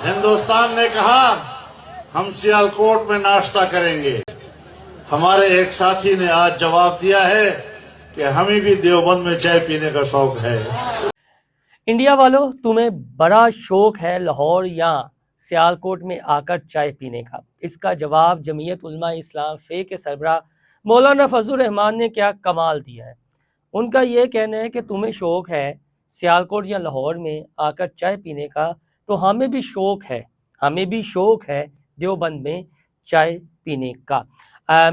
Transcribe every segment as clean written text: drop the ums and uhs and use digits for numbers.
ہندوستان نے کہا ہم سیالکوٹ میں ناشتہ کریں گے. ہمارے ایک ساتھی نے آج جواب دیا ہے کہ ہمیں بھی دیوبند میں چائے پینے کا شوق ہے. انڈیا والوں، تمہیں بڑا شوق ہے لاہور یا سیالکوٹ میں آ کر چائے پینے کا؟ اس کا جواب جمعیت علماء اسلام فے کے سربراہ مولانا فضل الرحمان نے کیا کمال دیا ہے. ان کا یہ کہنا ہے کہ تمہیں شوق ہے سیالکوٹ یا لاہور میں آ کر چائے پینے کا، تو ہمیں بھی شوق ہے دیوبند میں چائے پینے کا.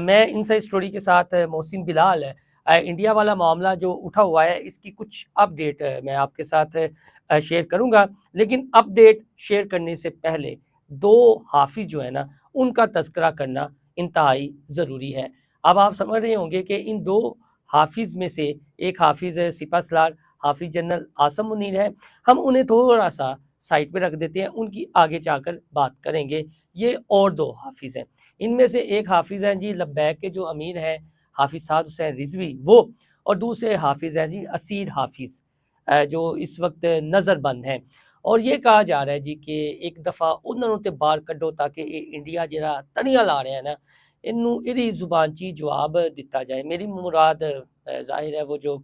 میں ان سے اسٹوری کے ساتھ محسن بلال انڈیا والا معاملہ جو اٹھا ہوا ہے اس کی کچھ اپڈیٹ میں آپ کے ساتھ شیئر کروں گا، لیکن اپڈیٹ شیئر کرنے سے پہلے دو حافظ جو ہے نا ان کا تذکرہ کرنا انتہائی ضروری ہے. اب آپ سمجھ رہے ہوں گے کہ ان دو حافظ میں سے ایک حافظ سپہ سالار حافظ جنرل عاصم منیر ہے. ہم انہیں تھوڑا سا سائٹ پہ رکھ دیتے ہیں، ان کی آگے جا کر بات کریں گے. یہ اور دو حافظ ہیں، ان میں سے ایک حافظ ہیں جی لبیک کے جو امیر ہیں حافظ سعد حسین رضوی وہ، اور دوسرے حافظ ہیں جی اسیر حافظ جو اس وقت نظر بند ہیں. اور یہ کہا جا رہا ہے جی کہ ایک دفعہ انہوں نے باہر کڈو تاکہ یہ انڈیا جہاں تنیاں لا رہے ہیں نا انہوں ادی زبان چی جواب دیتا جائے. میری مراد ظاہر ہے وہ جو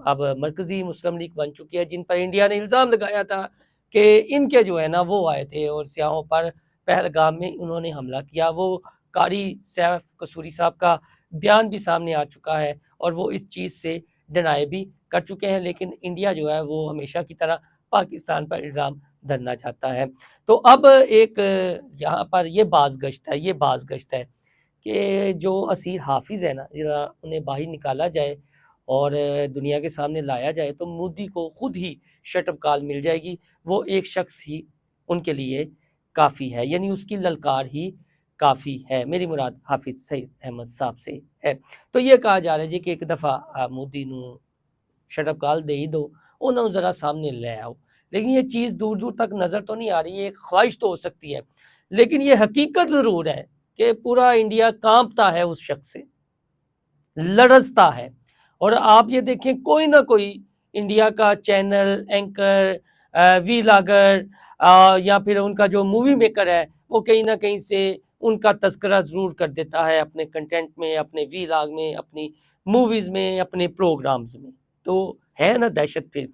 اب مرکزی مسلم لیگ بن چکی ہے، جن پر انڈیا نے الزام لگایا تھا کہ ان کے جو ہے نا وہ آئے تھے اور سیاحوں پر پہلگام میں انہوں نے حملہ کیا. وہ قاری سیف قصوری صاحب کا بیان بھی سامنے آ چکا ہے اور وہ اس چیز سے ڈینائی بھی کر چکے ہیں، لیکن انڈیا جو ہے وہ ہمیشہ کی طرح پاکستان پر الزام دھرنا چاہتا ہے. تو اب ایک یہاں پر یہ باز گشت ہے کہ جو اسیر حافظ ہے نا ذرا انہیں باہر نکالا جائے اور دنیا کے سامنے لایا جائے تو مودی کو خود ہی شٹ اپ کال مل جائے گی. وہ ایک شخص ہی ان کے لیے کافی ہے، یعنی اس کی للکار ہی کافی ہے. میری مراد حافظ سعید احمد صاحب سے ہے. تو یہ کہا جا رہا ہے جی کہ ایک دفعہ مودی نو شٹ اپ کال دے ہی دو، انہوں ذرا سامنے لے آؤ. لیکن یہ چیز دور دور تک نظر تو نہیں آ رہی، ایک خواہش تو ہو سکتی ہے، لیکن یہ حقیقت ضرور ہے کہ پورا انڈیا کانپتا ہے اس شخص سے، لرزتا ہے. اور آپ یہ دیکھیں کوئی نہ کوئی انڈیا کا چینل اینکر وی لاگر یا پھر ان کا جو مووی میکر ہے وہ کہیں نہ کہیں سے ان کا تذکرہ ضرور کر دیتا ہے اپنے کنٹینٹ میں، اپنے وی لاگ میں، اپنی موویز میں، اپنے پروگرامز میں. تو ہے نا دہشت پھر.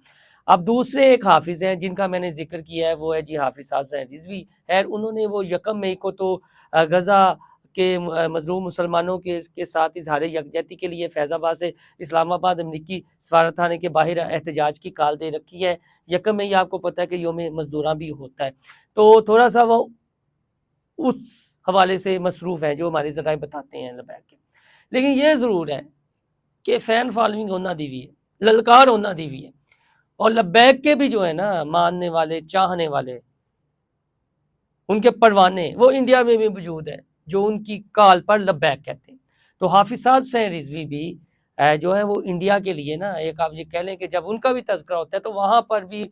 اب دوسرے ایک حافظ ہیں جن کا میں نے ذکر کیا ہے وہ ہے جی حافظ سعد حسین رضوی. خیر انہوں نے وہ 1 مئی کو تو غزہ کے مظلوم مسلمانوں کے ساتھ اظہار یکجہتی کے لیے فیض آباد سے اسلام آباد امریکی سفارتخانے کے باہر احتجاج کی کال دے رکھی ہے. 1 مئی آپ کو پتہ ہے کہ یوم مزدوراں بھی ہوتا ہے، تو تھوڑا سا وہ اس حوالے سے مصروف ہیں جو ہمارے ذرائع بتاتے ہیں لبیک کے. لیکن یہ ضرور ہے کہ فین فالوئنگ ہونا دی ہوئی ہے، للکار ہونا دی ہوئی ہے، اور لبیک کے بھی جو ہے نا ماننے والے چاہنے والے ان کے پروانے وہ انڈیا میں بھی موجود ہیں جو ان کی کال پر لبیک کہتے ہیں. تو حافظ سعد حسین رضوی بھی جو ہے وہ انڈیا کے لیے نا ایک آپ یہ کہہ لیں کہ جب ان کا بھی تذکرہ ہوتا ہے تو وہاں پر بھی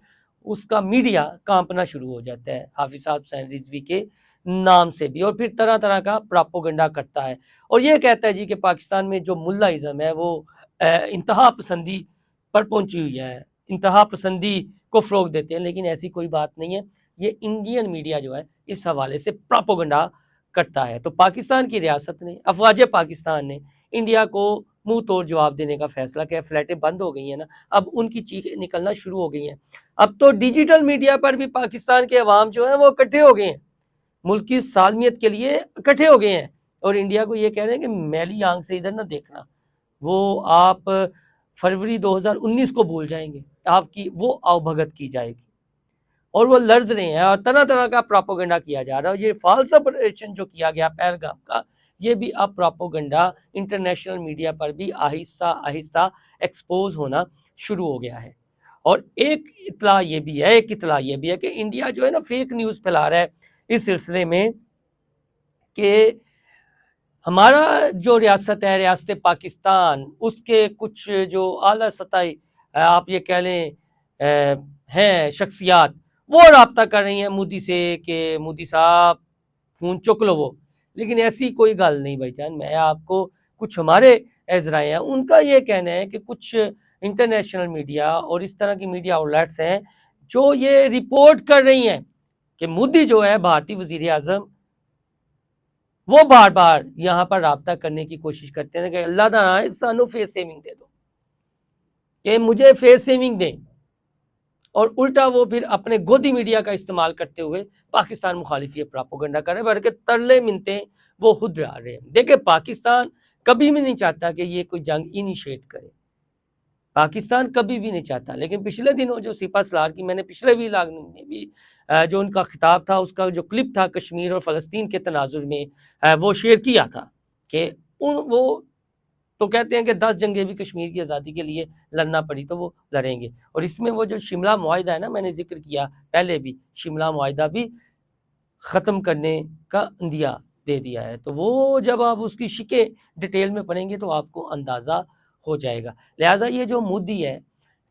اس کا میڈیا کانپنا شروع ہو جاتا ہے حافظ سعد حسین رضوی کے نام سے بھی، اور پھر طرح طرح کا پراپوگنڈا کرتا ہے اور یہ کہتا ہے جی کہ پاکستان میں جو ملا ازم ہے وہ انتہا پسندی پر پہنچی ہوئی ہے، انتہا پسندی کو فروغ دیتے ہیں. لیکن ایسی کوئی بات نہیں ہے، یہ انڈین میڈیا جو ہے اس حوالے سے پراپوگنڈا کرتا ہے. تو پاکستان کی ریاست نے، افواج پاکستان نے انڈیا کو منہ توڑ جواب دینے کا فیصلہ کیا. فلیٹیں بند ہو گئی ہیں نا، اب ان کی چیخیں نکلنا شروع ہو گئی ہیں. اب تو ڈیجیٹل میڈیا پر بھی پاکستان کے عوام جو ہیں وہ اکٹھے ہو گئے ہیں، ملک کی سالمیت کے لیے اکٹھے ہو گئے ہیں اور انڈیا کو یہ کہہ رہے ہیں کہ میلی آنکھ سے ادھر نہ دیکھنا، وہ آپ فروری 2019 کو بھول جائیں گے، آپ کی وہ آؤ بھگت کی جائے گی. اور وہ لرز رہے ہیں اور طرح طرح کا پراپوگنڈا کیا جا رہا ہے. یہ فالس آپریشن جو کیا گیا پہلگام کا، یہ بھی اب پراپوگنڈا انٹرنیشنل میڈیا پر بھی آہستہ آہستہ ایکسپوز ہونا شروع ہو گیا ہے. اور ایک اطلاع یہ بھی ہے کہ انڈیا جو ہے نا فیک نیوز پھیلا رہا ہے اس سلسلے میں کہ ہمارا جو ریاست ہے ریاست پاکستان، اس کے کچھ جو اعلیٰ سطحی آپ یہ کہہ لیں ہیں شخصیات، وہ رابطہ کر رہی ہیں مودی سے کہ مودی صاحب فون چک لو وہ. لیکن ایسی کوئی گل نہیں بھائی جان. میں آپ کو کچھ ہمارے ذرائع ہیں ان کا یہ کہنا ہے کہ کچھ انٹرنیشنل میڈیا اور اس طرح کی میڈیا آؤٹلیٹس ہیں جو یہ رپورٹ کر رہی ہیں کہ مودی جو ہے بھارتی وزیر اعظم وہ بار بار یہاں پر رابطہ کرنے کی کوشش کرتے ہیں کہ اللہ تعالیٰ سانو فیس سیونگ دے دو، کہ مجھے فیس سیونگ دیں، اور الٹا وہ پھر اپنے گودی میڈیا کا استعمال کرتے ہوئے پاکستان مخالف یہ پراپوگنڈا کر رہے ہیں، بلکہ ترلے منتے وہ خود ڈال رہے ہیں۔ دیکھیں پاکستان کبھی بھی نہیں چاہتا کہ یہ کوئی جنگ انیشیٹ کرے، پاکستان کبھی بھی نہیں چاہتا، لیکن پچھلے دنوں جو سپہ سالار کی میں نے پچھلے ویلاگ میں بھی جو ان کا خطاب تھا، اس کا جو کلپ تھا کشمیر اور فلسطین کے تناظر میں وہ شیئر کیا تھا کہ وہ تو کہتے ہیں کہ 10 جنگیں بھی کشمیر کی آزادی کے لیے لڑنا پڑی تو وہ لڑیں گے، اور اس میں وہ جو شملہ معاہدہ ہے نا، میں نے ذکر کیا پہلے بھی، شملہ معاہدہ بھی ختم کرنے کا عندیہ دے دیا ہے، تو وہ جب آپ اس کی شکیں ڈیٹیل میں پڑھیں گے تو آپ کو اندازہ ہو جائے گا۔ لہٰذا یہ جو مودی ہے،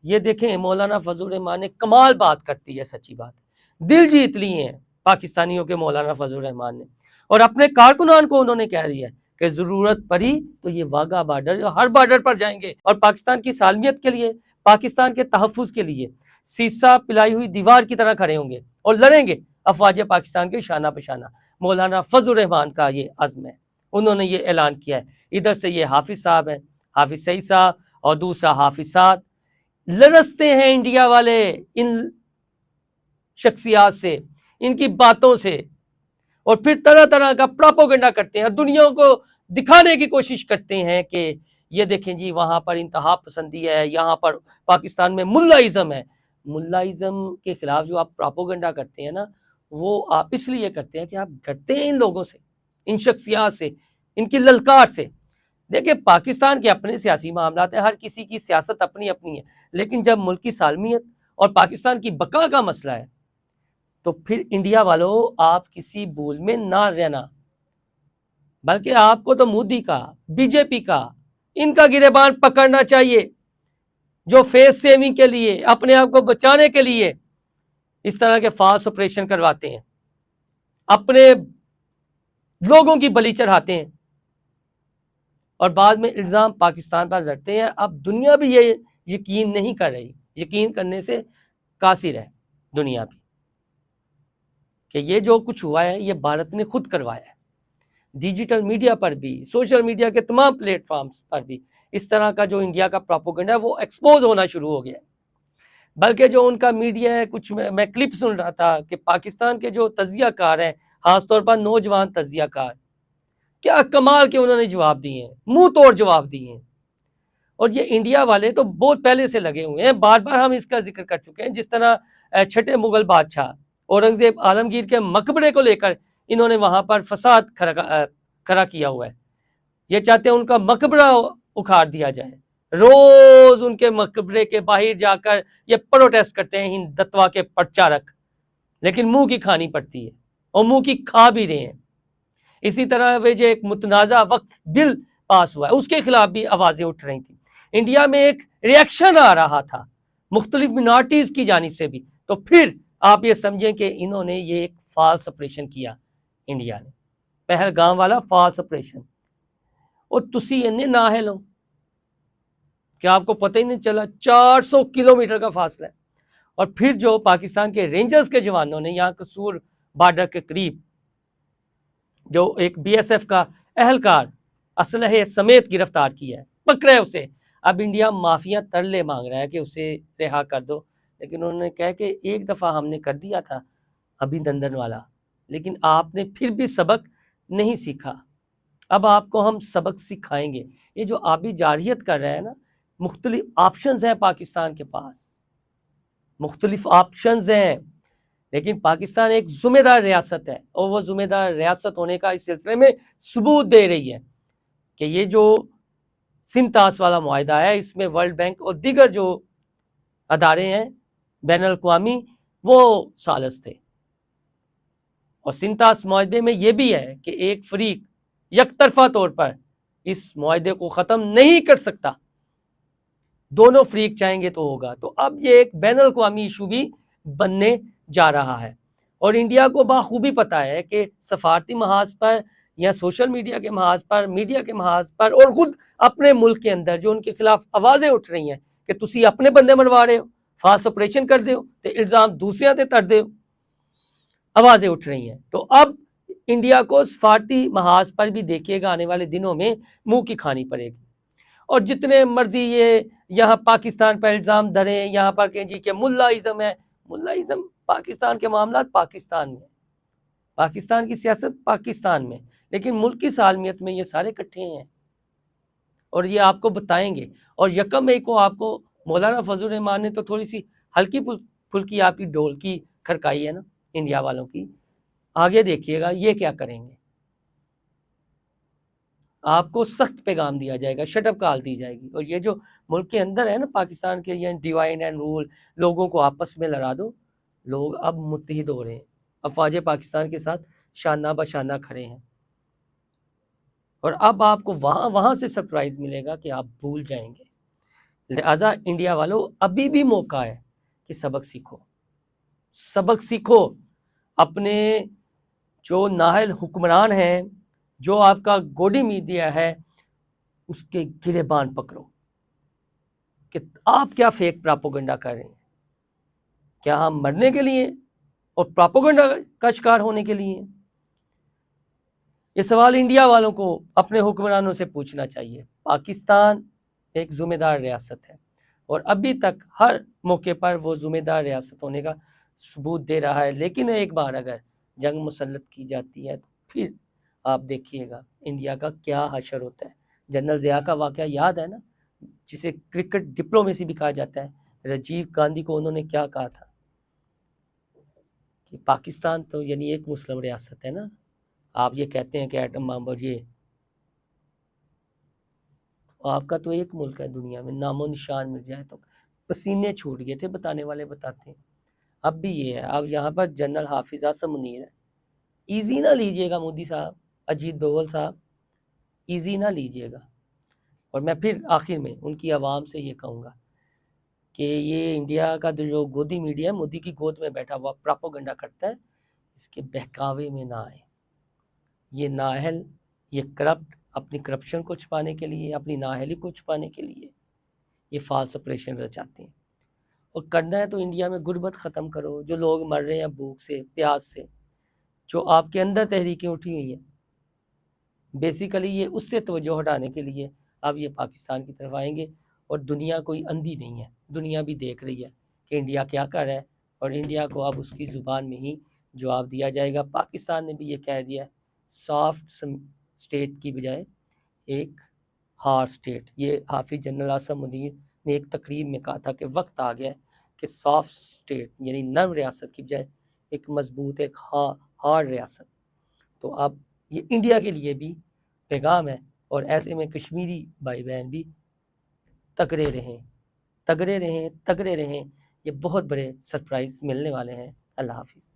یہ دیکھیں مولانا فضل الرحمان نے کمال بات کرتی ہے، سچی بات، دل جیت لی ہیں پاکستانیوں کے مولانا فضل الرحمان نے، اور اپنے کارکنان کو انہوں نے کہہ دیا کہ ضرورت پڑی تو یہ واگا بارڈر، ہر بارڈر پر جائیں گے، اور پاکستان کی سالمیت کے لیے، پاکستان کے تحفظ کے لیے سیسا پلائی ہوئی دیوار کی طرح کھڑے ہوں گے اور لڑیں گے افواج پاکستان کے شانہ بشانہ۔ مولانا فضل الرحمان کا یہ عزم ہے، انہوں نے یہ اعلان کیا ہے۔ ادھر سے یہ حافظ صاحب ہیں، حافظ سعید صاحب، اور دوسرا حافظ سعد، لرزتے ہیں انڈیا والے ان شخصیات سے، ان کی باتوں سے، اور پھر طرح طرح کا پراپوگنڈا کرتے ہیں، دنیا کو دکھانے کی کوشش کرتے ہیں کہ یہ دیکھیں جی وہاں پر انتہا پسندی ہے، یہاں پر پاکستان میں ملائزم ہے۔ ملائزم کے خلاف جو آپ پراپوگنڈا کرتے ہیں نا، وہ آپ اس لیے کرتے ہیں کہ آپ ڈرتے ہیں ان لوگوں سے، ان شخصیات سے، ان کی للکار سے۔ دیکھیں پاکستان کے اپنے سیاسی معاملات ہیں، ہر کسی کی سیاست اپنی اپنی ہے، لیکن جب ملک کی سالمیت اور پاکستان کی بقا کا مسئلہ ہے تو پھر انڈیا والوں آپ کسی بھول میں نہ رہنا، بلکہ آپ کو تو مودی کا، بی جے پی کا، ان کا گریبان پکڑنا چاہیے، جو فیس سیونگ کے لیے، اپنے آپ کو بچانے کے لیے اس طرح کے فالس آپریشن کرواتے ہیں، اپنے لوگوں کی بلی چڑھاتے ہیں، اور بعد میں الزام پاکستان پر لڑتے ہیں۔ اب دنیا بھی یہ یقین نہیں کر رہی، یقین کرنے سے قاصر ہے دنیا بھی، کہ یہ جو کچھ ہوا ہے یہ بھارت نے خود کروایا ہے۔ ڈیجیٹل میڈیا پر بھی، سوشل میڈیا کے تمام پلیٹ فارمز پر بھی اس طرح کا جو انڈیا کا پراپوگنڈا ہے وہ ایکسپوز ہونا شروع ہو گیا ہے۔ بلکہ جو ان کا میڈیا ہے، کچھ میں کلپ سن رہا تھا کہ پاکستان کے جو تجزیہ کار ہیں، خاص طور پر نوجوان تجزیہ کار، کیا کمال کے انہوں نے جواب دیے ہیں، منہ توڑ جواب دیے ہیں۔ اور یہ انڈیا والے تو بہت پہلے سے لگے ہوئے ہیں، بار بار ہم اس کا ذکر کر چکے ہیں، جس طرح چھٹے مغل بادشاہ اورنگزیب عالمگیر کے مقبرے کو لے کر انہوں نے وہاں پر فساد کھڑا کیا ہوا ہے، یہ چاہتے ہیں ان کا مقبرہ اکھاڑ دیا جائے، روز ان کے مقبرے کے باہر جا کر یہ پروٹیسٹ کرتے ہیں ہندتوا کے پرچارک، لیکن منہ کی کھانی پڑتی ہے اور منہ کی کھا بھی رہے ہیں۔ اسی طرح وہ جو ایک متنازع وقف بل پاس ہوا ہے، اس کے خلاف بھی آوازیں اٹھ رہی تھیں، انڈیا میں ایک ریئیکشن آ رہا تھا مختلف منارٹیز کی جانب سے بھی۔ تو پھر آپ یہ سمجھیں کہ انہوں نے یہ ایک فالس آپریشن کیا، انڈیا نے پہلگام والا فالس آپریشن، اور تسی انہیں نہ ہلو، کیا آپ کو پتہ ہی نہیں چلا؟ 400 کلومیٹر کا فاصلہ ہے۔ اور پھر جو پاکستان کے رینجرز کے جوانوں نے یہاں قصور بارڈر کے قریب جو ایک بی ایس ایف کا اہلکار اسلحے سمیت گرفتار کیا ہے، پکڑے اسے، اب انڈیا مافیا ترلے مانگ رہا ہے کہ اسے رہا کر دو، لیکن انہوں نے کہا کہ ایک دفعہ ہم نے کر دیا تھا ابھی نندن والا، لیکن آپ نے پھر بھی سبق نہیں سیکھا، اب آپ کو ہم سبق سکھائیں گے۔ یہ جو آبی جارحیت کر رہا ہے نا، مختلف آپشنز ہیں پاکستان کے پاس، مختلف آپشنز ہیں، لیکن پاکستان ایک ذمہ دار ریاست ہے، اور وہ ذمہ دار ریاست ہونے کا اس سلسلے میں ثبوت دے رہی ہے کہ یہ جو سنتاس والا معاہدہ ہے، اس میں ورلڈ بینک اور دیگر جو ادارے ہیں بین الاقوامی وہ ثالث تھے، اور سنتاس معاہدے میں یہ بھی ہے کہ ایک فریق یک طرفہ طور پر اس معاہدے کو ختم نہیں کر سکتا، دونوں فریق چاہیں گے تو ہوگا۔ تو اب یہ ایک بین الاقوامی ایشو بھی بننے جا رہا ہے، اور انڈیا کو بخوبی پتہ ہے کہ سفارتی محاذ پر یا سوشل میڈیا کے محاذ پر، میڈیا کے محاذ پر، اور خود اپنے ملک کے اندر جو ان کے خلاف آوازیں اٹھ رہی ہیں کہ تسی اپنے بندے مروا رہے ہو، فالس آپریشن کر دے ہو، تے الزام دوسرے تے تر دے ہو۔ آوازیں اٹھ رہی ہیں۔ تو اب انڈیا کو سفارتی محاذ پر بھی دیکھیے گا آنے والے دنوں میں منہ کی کھانی پڑے گی، اور جتنے مرضی یہ یہاں پاکستان پر الزام دھریں، یہاں پر کہیں جی کہ ملاازم ہے، ملاازم پاکستان کے معاملات پاکستان میں، پاکستان کی سیاست پاکستان میں، لیکن ملک کی سالمیت میں یہ سارے اکٹھے ہیں اور یہ آپ کو بتائیں گے۔ اور یکم مئی کو آپ کو مولانا فضل الرحمان نے تو تھوڑی سی ہلکی پھلکی آپ کی ڈول کی کھڑکائی ہے نا انڈیا والوں کی، آگے دیکھیے گا یہ کیا کریں گے، آپ کو سخت پیغام دیا جائے گا، شٹ اپ کال دی جائے گی۔ اور یہ جو ملک کے اندر ہے نا پاکستان کے یہ ڈیوائڈ اینڈ رول، لوگوں کو آپس میں لڑا دو، لوگ اب متحد ہو رہے ہیں، افواج پاکستان کے ساتھ شانہ بشانہ کھڑے ہیں، اور اب آپ کو وہاں سے سرپرائز ملے گا کہ آپ بھول جائیں گے۔ لہٰذا انڈیا والوں ابھی بھی موقع ہے کہ سبق سیکھو، سبق سیکھو، اپنے جو نااہل حکمران ہیں، جو آپ کا گوڈی میڈیا ہے، اس کے گریبان پکڑو کہ آپ کیا فیک پراپوگنڈا کر رہے ہیں، کیا ہم مرنے کے لیے اور پراپوگنڈا کا شکار ہونے کے لیے؟ یہ سوال انڈیا والوں کو اپنے حکمرانوں سے پوچھنا چاہیے۔ پاکستان ایک ذمہ دار ریاست ہے اور ابھی تک ہر موقع پر وہ ذمہ دار ریاست ہونے کا ثبوت دے رہا ہے، لیکن ایک بار اگر جنگ مسلط کی جاتی ہے تو پھر آپ دیکھیے گا انڈیا کا کیا حشر ہوتا ہے۔ جنرل ضیاء کا واقعہ یاد ہے نا، جسے کرکٹ ڈپلومیسی بھی کہا جاتا ہے۔ راجیو گاندھی کو انہوں نے کیا کہا تھا کہ پاکستان تو یعنی ایک مسلم ریاست ہے نا، آپ یہ کہتے ہیں کہ ایٹم بم اور یہ آپ کا تو ایک ملک ہے دنیا میں، نام و نشان مل جائے تو پسینے چھوٹ گئے تھے، بتانے والے بتاتے ہیں۔ اب بھی یہ ہے، اب یہاں پر جنرل حافظ اعظم منیر ہے، ایزی نہ لیجئے گا مودی صاحب، اجیت دوول صاحب، ایزی نہ لیجئے گا۔ اور میں پھر آخر میں ان کی عوام سے یہ کہوں گا کہ یہ انڈیا کا جو گودی میڈیا ہے، مودی کی گود میں بیٹھا ہوا پراپوگنڈا کرتا ہے، اس کے بہکاوے میں نہ آئے۔ یہ نااہل، یہ کرپٹ، اپنی کرپشن کو چھپانے کے لیے، اپنی نااہلی کو چھپانے کے لیے یہ فالس آپریشن رچاتے ہیں۔ اور کرنا ہے تو انڈیا میں غربت ختم کرو، جو لوگ مر رہے ہیں بھوک سے، پیاس سے، جو آپ کے اندر تحریکیں اٹھی ہوئی ہیں، بیسیکلی یہ اس سے توجہ ہٹانے کے لیے اب یہ پاکستان کی طرف آئیں گے۔ اور دنیا کوئی اندھی نہیں ہے، دنیا بھی دیکھ رہی ہے کہ انڈیا کیا کر رہا ہے، اور انڈیا کو اب اس کی زبان میں ہی جواب دیا جائے گا۔ پاکستان نے بھی یہ کہہ دیا ہے، سافٹ سٹیٹ کی بجائے ایک ہارڈ سٹیٹ۔ یہ حافظ جنرل اعظم منیر نے ایک تقریب میں کہا تھا کہ وقت آ گیا ہے کہ سافٹ سٹیٹ یعنی نرم ریاست کی بجائے ایک مضبوط، ایک ہارڈ ریاست۔ تو اب یہ انڈیا کے لیے بھی پیغام ہے، اور ایسے میں کشمیری بھائی بہن بھی تگڑے رہیں، تگڑے رہیں، تگڑے رہیں، یہ بہت بڑے سرپرائز ملنے والے ہیں۔ اللہ حافظ۔